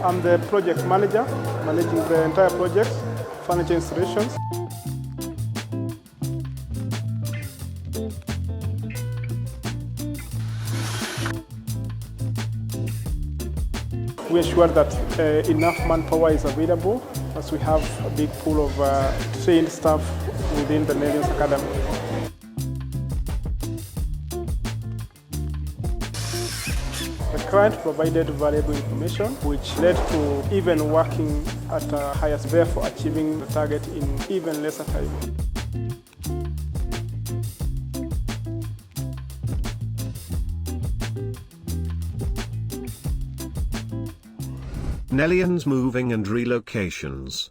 I'm the project manager, managing the entire project, furniture installations. We ensure that enough manpower is available, as we have a big pool of trained staff within the Nellions Academy. The client provided valuable information, which led to even working at a higher speed for achieving the target in even lesser time. Nellions moving and relocations.